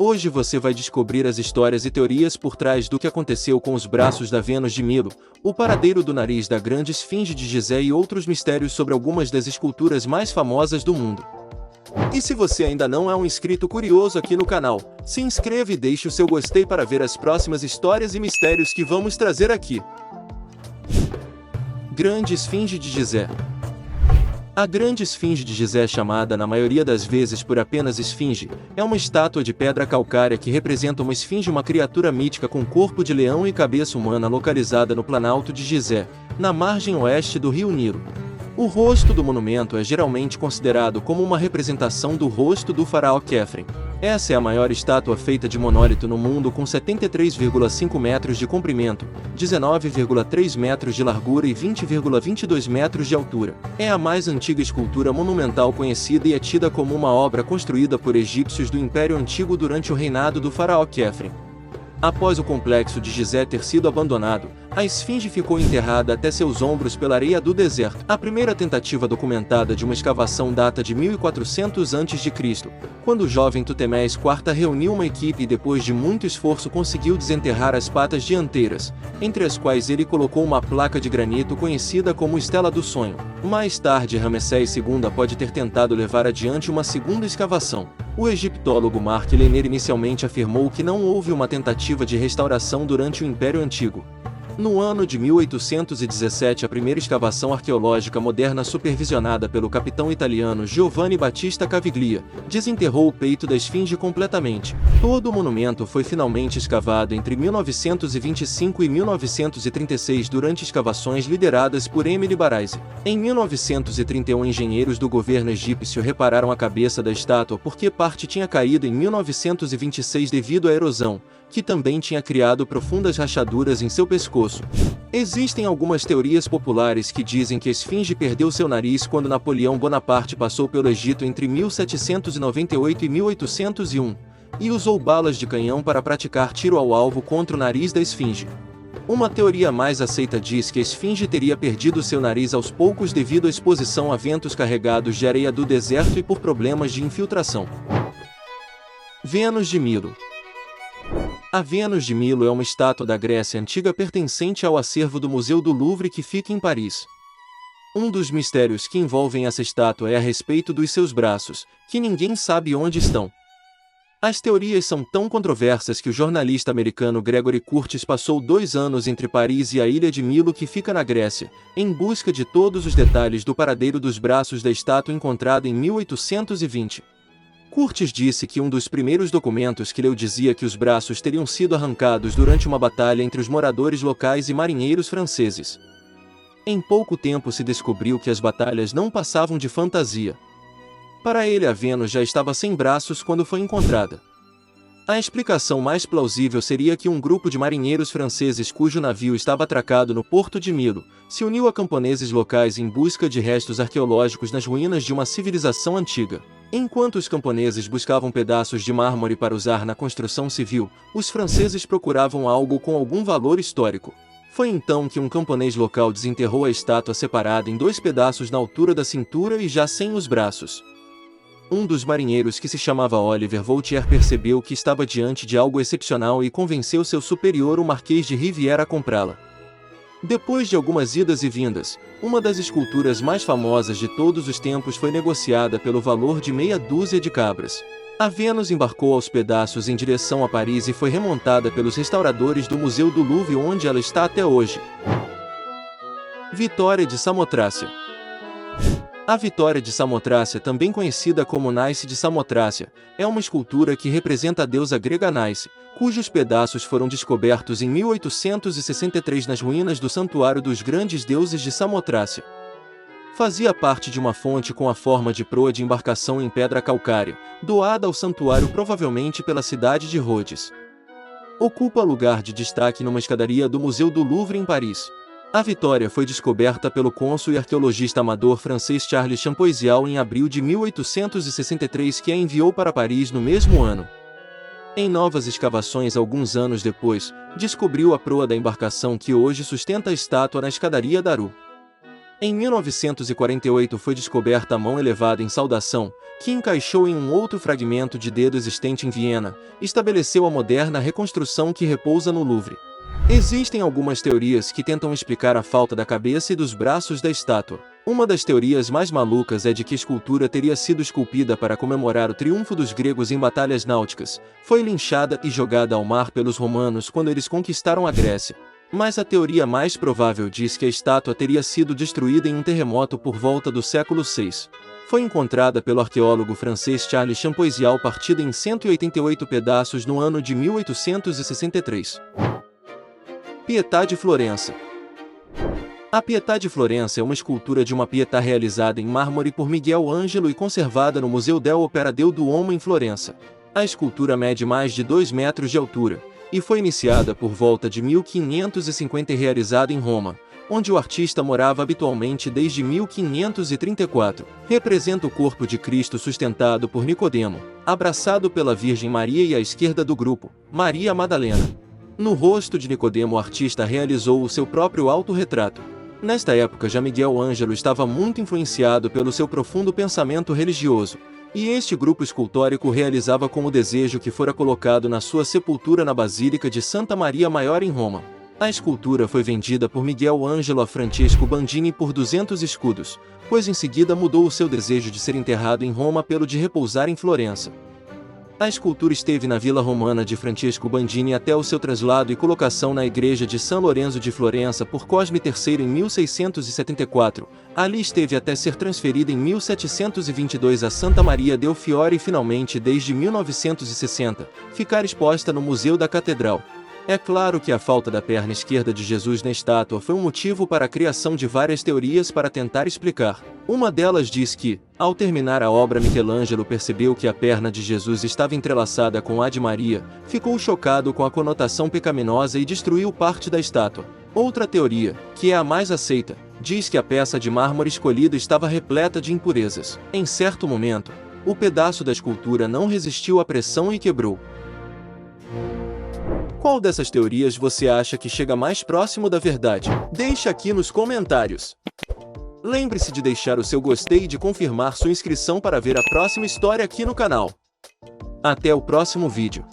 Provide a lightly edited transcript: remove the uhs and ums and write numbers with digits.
Hoje você vai descobrir as histórias e teorias por trás do que aconteceu com os braços da Vênus de Milo, o paradeiro do nariz da grande esfinge de Gizé e outros mistérios sobre algumas das esculturas mais famosas do mundo. E se você ainda não é um inscrito curioso aqui no canal, se inscreva e deixe o seu gostei para ver as próximas histórias e mistérios que vamos trazer aqui. Grande Esfinge de Gizé. A Grande Esfinge de Gizé, chamada na maioria das vezes por apenas esfinge, é uma estátua de pedra calcária que representa uma esfinge, uma criatura mítica com corpo de leão e cabeça humana, localizada no Planalto de Gizé, na margem oeste do rio Nilo. O rosto do monumento é geralmente considerado como uma representação do rosto do faraó Khefren. Essa é a maior estátua feita de monólito no mundo, com 73,5 metros de comprimento, 19,3 metros de largura e 20,22 metros de altura. É a mais antiga escultura monumental conhecida e é tida como uma obra construída por egípcios do Império Antigo durante o reinado do faraó Khefren. Após o complexo de Gizé ter sido abandonado, a esfinge ficou enterrada até seus ombros pela areia do deserto. A primeira tentativa documentada de uma escavação data de 1400 a.C., quando o jovem Tutemés IV reuniu uma equipe e, depois de muito esforço, conseguiu desenterrar as patas dianteiras, entre as quais ele colocou uma placa de granito conhecida como Estela do Sonho. Mais tarde, Ramessés II pode ter tentado levar adiante uma segunda escavação. O egiptólogo Mark Lehner inicialmente afirmou que não houve uma tentativa de restauração durante o Império Antigo. No ano de 1817, a primeira escavação arqueológica moderna, supervisionada pelo capitão italiano Giovanni Battista Caviglia, desenterrou o peito da esfinge completamente. Todo o monumento foi finalmente escavado entre 1925 e 1936 durante escavações lideradas por Emily Baraisi. Em 1931, engenheiros do governo egípcio repararam a cabeça da estátua porque parte tinha caído em 1926 devido à erosão, que também tinha criado profundas rachaduras em seu pescoço. Existem algumas teorias populares que dizem que a esfinge perdeu seu nariz quando Napoleão Bonaparte passou pelo Egito entre 1798 e 1801, e usou balas de canhão para praticar tiro ao alvo contra o nariz da esfinge. Uma teoria mais aceita diz que a esfinge teria perdido seu nariz aos poucos devido à exposição a ventos carregados de areia do deserto e por problemas de infiltração. Vênus de Milo. A Vênus de Milo é uma estátua da Grécia Antiga pertencente ao acervo do Museu do Louvre, que fica em Paris. Um dos mistérios que envolvem essa estátua é a respeito dos seus braços, que ninguém sabe onde estão. As teorias são tão controversas que o jornalista americano Gregory Curtis passou 2 anos entre Paris e a ilha de Milo, que fica na Grécia, em busca de todos os detalhes do paradeiro dos braços da estátua encontrada em 1820. Curtis disse que um dos primeiros documentos que leu dizia que os braços teriam sido arrancados durante uma batalha entre os moradores locais e marinheiros franceses. Em pouco tempo se descobriu que as batalhas não passavam de fantasia. Para ele, a Vênus já estava sem braços quando foi encontrada. A explicação mais plausível seria que um grupo de marinheiros franceses cujo navio estava atracado no porto de Milo se uniu a camponeses locais em busca de restos arqueológicos nas ruínas de uma civilização antiga. Enquanto os camponeses buscavam pedaços de mármore para usar na construção civil, os franceses procuravam algo com algum valor histórico. Foi então que um camponês local desenterrou a estátua separada em 2 pedaços na altura da cintura e já sem os braços. Um dos marinheiros, que se chamava Oliver Vautier, percebeu que estava diante de algo excepcional e convenceu seu superior, o Marquês de Rivière, a comprá-la. Depois de algumas idas e vindas, uma das esculturas mais famosas de todos os tempos foi negociada pelo valor de meia dúzia de cabras. A Vênus embarcou aos pedaços em direção a Paris e foi remontada pelos restauradores do Museu do Louvre, onde ela está até hoje. Vitória de Samotrácia. A Vitória de Samotrácia, também conhecida como Nice de Samotrácia, é uma escultura que representa a deusa grega Nice, cujos pedaços foram descobertos em 1863 nas ruínas do Santuário dos Grandes Deuses de Samotrácia. Fazia parte de uma fonte com a forma de proa de embarcação em pedra calcária, doada ao santuário provavelmente pela cidade de Rhodes. Ocupa lugar de destaque numa escadaria do Museu do Louvre em Paris. A Vitória foi descoberta pelo cônsul e arqueologista amador francês Charles Champoisial em abril de 1863, que a enviou para Paris no mesmo ano. Em novas escavações alguns anos depois, descobriu a proa da embarcação que hoje sustenta a estátua na escadaria Daru. Em 1948 foi descoberta a mão elevada em saudação, que encaixou em um outro fragmento de dedo existente em Viena, estabeleceu a moderna reconstrução que repousa no Louvre. Existem algumas teorias que tentam explicar a falta da cabeça e dos braços da estátua. Uma das teorias mais malucas é de que a escultura teria sido esculpida para comemorar o triunfo dos gregos em batalhas náuticas, foi linchada e jogada ao mar pelos romanos quando eles conquistaram a Grécia. Mas a teoria mais provável diz que a estátua teria sido destruída em um terremoto por volta do século VI. Foi encontrada pelo arqueólogo francês Charles Champoisial partida em 188 pedaços no ano de 1863. Pietà de Florença. A Pietà de Florença é uma escultura de uma Pietà realizada em mármore por Miguel Ângelo e conservada no Museu dell'Opera del Duomo em Florença. A escultura mede mais de 2 metros de altura, e foi iniciada por volta de 1550 e realizada em Roma, onde o artista morava habitualmente desde 1534. Representa o corpo de Cristo sustentado por Nicodemo, abraçado pela Virgem Maria e à esquerda do grupo, Maria Madalena. No rosto de Nicodemo o artista realizou o seu próprio autorretrato. Nesta época já Miguel Ângelo estava muito influenciado pelo seu profundo pensamento religioso, e este grupo escultórico realizava com o desejo que fora colocado na sua sepultura na Basílica de Santa Maria Maior em Roma. A escultura foi vendida por Miguel Ângelo a Francesco Bandini por 200 escudos, pois em seguida mudou o seu desejo de ser enterrado em Roma pelo de repousar em Florença. A escultura esteve na vila romana de Francesco Bandini até o seu traslado e colocação na igreja de São Lourenço de Florença por Cosme III em 1674. Ali esteve até ser transferida em 1722 a Santa Maria del Fiore e finalmente, desde 1960, ficar exposta no Museu da Catedral. É claro que a falta da perna esquerda de Jesus na estátua foi um motivo para a criação de várias teorias para tentar explicar. Uma delas diz que, ao terminar a obra, Michelangelo percebeu que a perna de Jesus estava entrelaçada com a de Maria, ficou chocado com a conotação pecaminosa e destruiu parte da estátua. Outra teoria, que é a mais aceita, diz que a peça de mármore escolhida estava repleta de impurezas. Em certo momento, o pedaço da escultura não resistiu à pressão e quebrou. Qual dessas teorias você acha que chega mais próximo da verdade? Deixe aqui nos comentários. Lembre-se de deixar o seu gostei e de confirmar sua inscrição para ver a próxima história aqui no canal. Até o próximo vídeo.